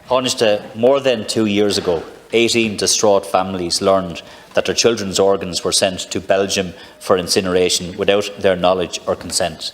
Taoiseach, more than 2 years ago, 18 distraught families learned that their children's organs were sent to Belgium for incineration without their knowledge or consent.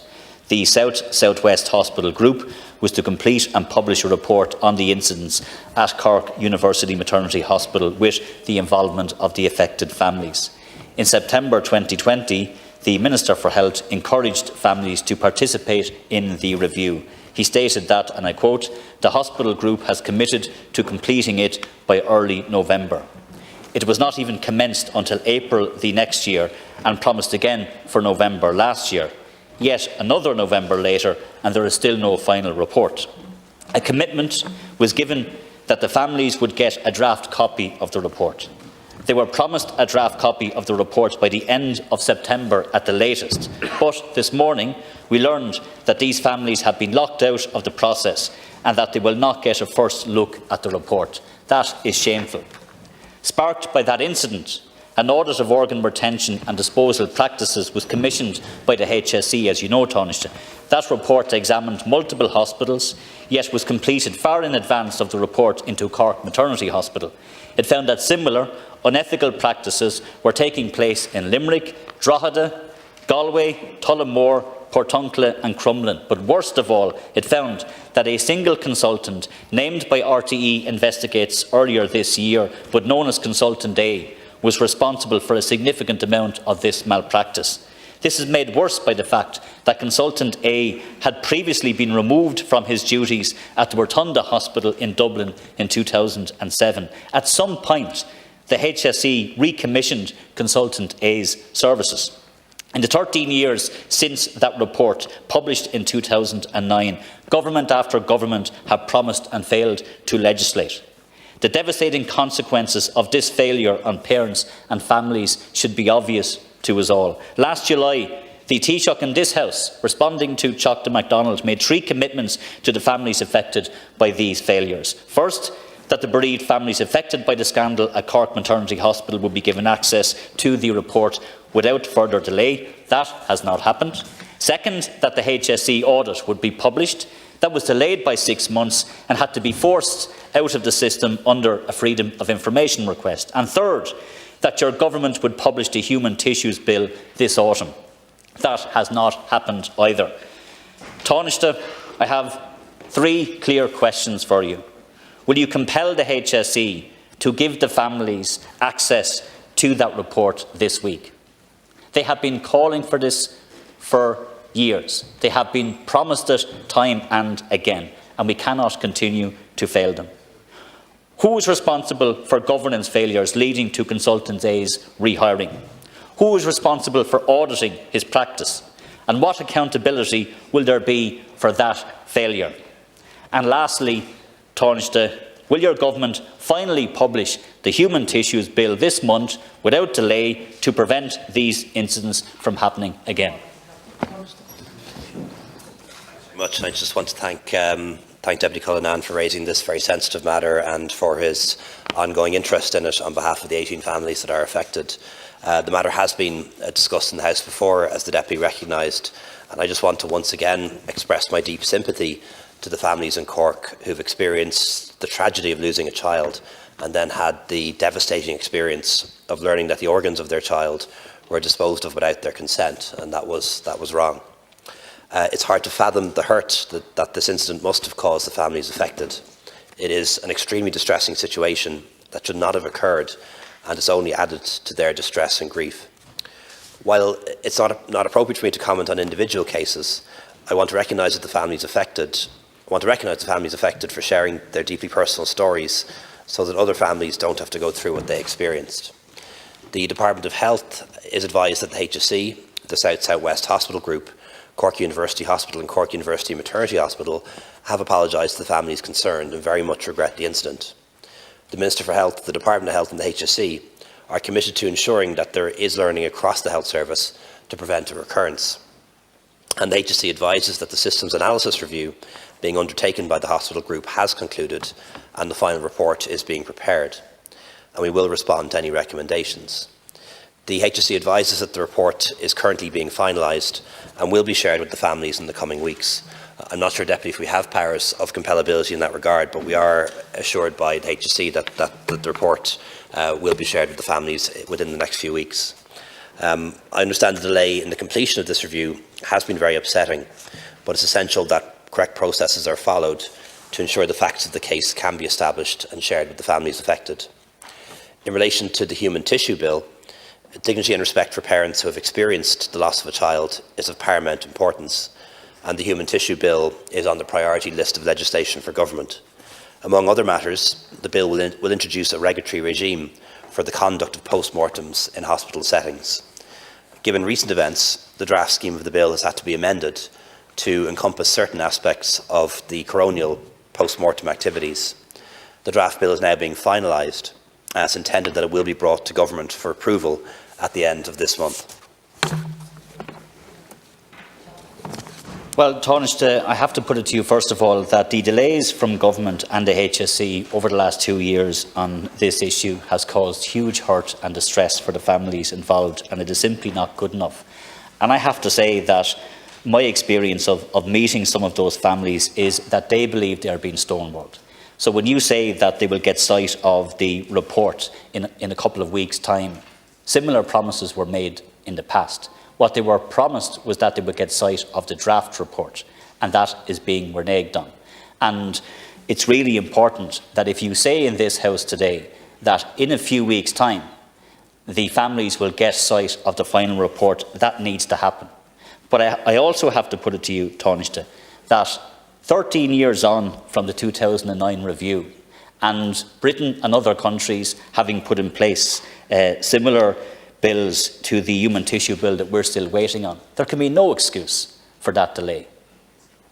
The South West Hospital Group was to complete and publish a report on the incidents at Cork University Maternity Hospital with the involvement of the affected families. In September 2020, the Minister for Health encouraged families to participate in the review. He stated that, and I quote, "The hospital group has committed to completing it by early November." It was not even commenced until April the next year and promised again for November last year. Yet another November later and there is still no final report. A commitment was given that the families would get a draft copy of the report. They were promised a draft copy of the report by the end of September at the latest, but this morning we learned that these families have been locked out of the process and that they will not get a first look at the report. That is shameful. Sparked by that incident, an audit of organ retention and disposal practices was commissioned by the HSE, as you know, Taoiseach. That report examined multiple hospitals, yet was completed far in advance of the report into Cork Maternity Hospital. It found that similar unethical practices were taking place in Limerick, Drogheda, Galway, Tullamore, Portunkla and Crumlin. But worst of all, it found that a single consultant, named by RTE Investigates earlier this year, but known as Consultant A, was responsible for a significant amount of this malpractice. This is made worse by the fact that Consultant A had previously been removed from his duties at the Rotunda Hospital in Dublin in 2007. At some point, the HSE recommissioned Consultant A's services. In the 13 years since that report, published in 2009, government after government have promised and failed to legislate. The devastating consequences of this failure on parents and families should be obvious to us all. Last July, the Taoiseach in this House, responding to Chocta MacDonald, made 3 commitments to the families affected by these failures. First, that the bereaved families affected by the scandal at Cork Maternity Hospital would be given access to the report without further delay. That has not happened. Second, that the HSE audit would be published. That was delayed by 6 months and had to be forced out of the system under a Freedom of Information request. And third, that your government would publish the Human Tissues Bill this autumn. That has not happened either. Taoiseach, I have 3 clear questions for you. Will you compel the HSE to give the families access to that report this week? They have been calling for this for years. They have been promised it time and again, and we cannot continue to fail them. Who is responsible for governance failures leading to Consultant A's rehiring? Who is responsible for auditing his practice? And what accountability will there be for that failure? And lastly, Taoiseach, will your government finally publish the Human Tissues Bill this month without delay to prevent these incidents from happening again? Much. I just want to thank Deputy Cullinane for raising this very sensitive matter and for his ongoing interest in it on behalf of the 18 families that are affected. The matter has been discussed in the House before, as the Deputy recognised, and I just want to once again express my deep sympathy to the families in Cork who have experienced the tragedy of losing a child and then had the devastating experience of learning that the organs of their child were disposed of without their consent, and that was wrong. It's hard to fathom the hurt that this incident must have caused the families affected. It is an extremely distressing situation that should not have occurred, and it's only added to their distress and grief. While it's not appropriate for me to comment on individual cases, I want to recognise the families affected for sharing their deeply personal stories so that other families don't have to go through what they experienced. The Department of Health is advised that the HSE, the South West Hospital Group, Cork University Hospital and Cork University Maternity Hospital have apologised to the families concerned and very much regret the incident. The Minister for Health, the Department of Health and the HSE are committed to ensuring that there is learning across the health service to prevent a recurrence. And the HSE advises that the systems analysis review being undertaken by the hospital group has concluded and the final report is being prepared, and we will respond to any recommendations. The HSE advises that the report is currently being finalised and will be shared with the families in the coming weeks. I'm not sure, Deputy, if we have powers of compellability in that regard, but we are assured by the HSE that the report will be shared with the families within the next few weeks. I understand the delay in the completion of this review has been very upsetting, but it's essential that correct processes are followed to ensure the facts of the case can be established and shared with the families affected. In relation to the Human Tissue Bill, dignity and respect for parents who have experienced the loss of a child is of paramount importance, and the Human Tissue Bill is on the priority list of legislation for government. Among other matters, the bill will introduce a regulatory regime for the conduct of post-mortems in hospital settings. Given recent events, the draft scheme of the bill has had to be amended to encompass certain aspects of the coronial post-mortem activities. The draft bill is now being finalised, and it's intended that it will be brought to government for approval at the end of this month. Well, Taoiseach, I have to put it to you first of all that the delays from government and the HSE over the last 2 years on this issue has caused huge hurt and distress for the families involved, and it is simply not good enough. And I have to say that my experience of meeting some of those families is that they believe they are being stonewalled. So when you say that they will get sight of the report in a couple of weeks' time, similar promises were made in the past. What they were promised was that they would get sight of the draft report, and that is being reneged on. And it's really important that if you say in this House today that in a few weeks' time the families will get sight of the final report, that needs to happen. But I also have to put it to you, Taoiseach, that 13 years on from the 2009 review, and Britain and other countries having put in place similar bills to the Human Tissue Bill that we're still waiting on, there can be no excuse for that delay.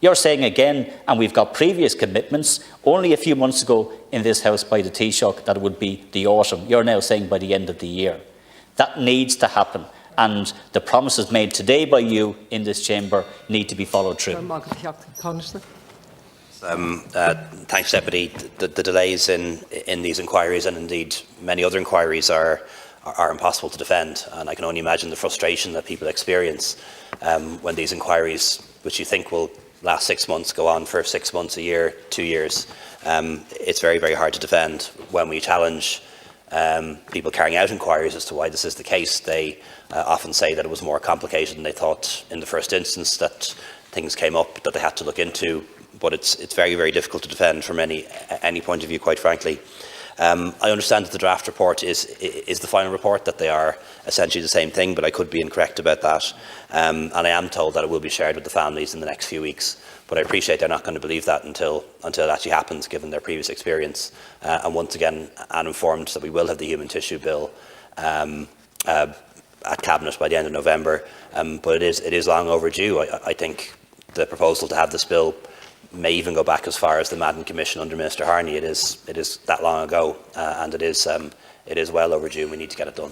You're saying again, and we've got previous commitments, only a few months ago in this House by the Taoiseach, that it would be the autumn. You're now saying by the end of the year. That needs to happen, and the promises made today by you in this chamber need to be followed through. Thanks, Deputy. The delays in these inquiries, and indeed many other inquiries, are impossible to defend, and I can only imagine the frustration that people experience when these inquiries, which you think will last 6 months, go on for 6 months, a year, 2 years. It's very, very hard to defend. When we challenge people carrying out inquiries as to why this is the case, they often say that it was more complicated than they thought in the first instance, that things came up that they had to look into, but it's very, very difficult to defend from any point of view, quite frankly. I understand that the draft report is the final report, that they are essentially the same thing, but I could be incorrect about that. And I am told that it will be shared with the families in the next few weeks. But I appreciate they're not going to believe that until it actually happens, given their previous experience. And once again, I'm informed that we will have the Human Tissue Bill at Cabinet by the end of November. But it is long overdue. I think the proposal to have this bill may even go back as far as the Madden Commission under Minister Harney. It is that long ago, and it is well overdue. We need to get it done.